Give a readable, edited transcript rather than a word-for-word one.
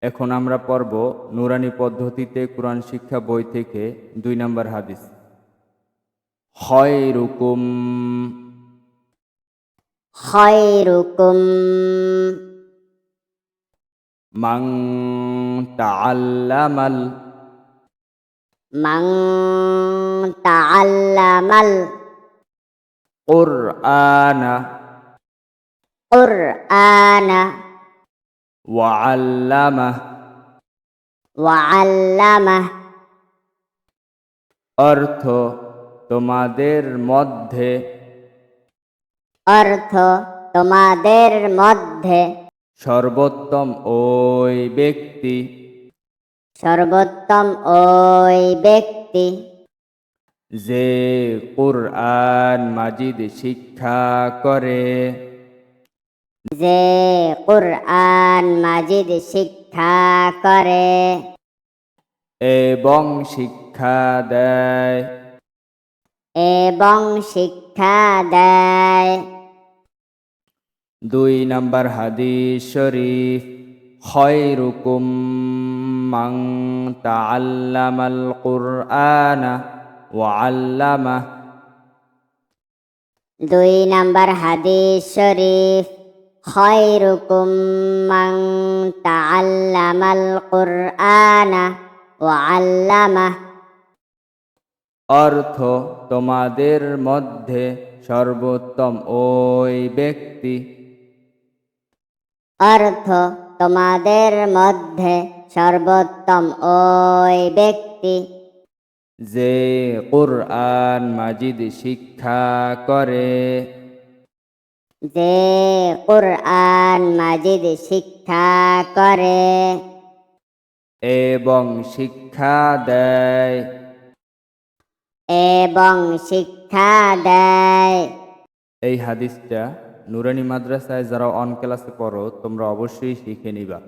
এখন আমরা পড়ব নুরানি পদ্ধতিতে কোরআন শিক্ষা বই থেকে 2 নম্বর হাদিস। খয়রুকুম খয়রুকুম মান তাআল্লামাল মান তাআল্লামাল কুরআনা কুরআনা ওয়া আল্লামাহ। ওয়া আল্লামাহ। অর্থ তোমাদের মধ্যে অর্থ তোমাদের মধ্যে সর্বোত্তম ওই ব্যক্তি সর্বোত্তম ওই ব্যক্তি যে কুরআন মাজিদ শিক্ষা করে যে কুরআন মাজিদ শিক্ষা করে এবং শিক্ষা দেয় এবং শিক্ষা দেয়। 2 নম্বর হাদিস শরীফ। খয়রুকুম মান তাআল্লামাল কুরআনা ওয়া আল্লামাহ। 2 নম্বর হাদিস শরীফ। খয়রুকুম মান তাআল্লামাল কুরআনা ওয়া আল্লামাহ। অর্থ তোমাদের মধ্যে সর্বোত্তম ওই ব্যক্তি অর্থ তোমাদের মধ্যে সর্বোত্তম ওই ব্যক্তি যে কুরআন মাজিদ শিক্ষা করে যে কুরআন মাজিদ শিক্ষা করে এবং শিক্ষা দেয় এবং শিক্ষা দেয়। এই হাদিসটা নুরানি মাদ্রাসায় যারা অন ক্লাসে পড়ো তোমরা অবশ্যই শিখে নিবা।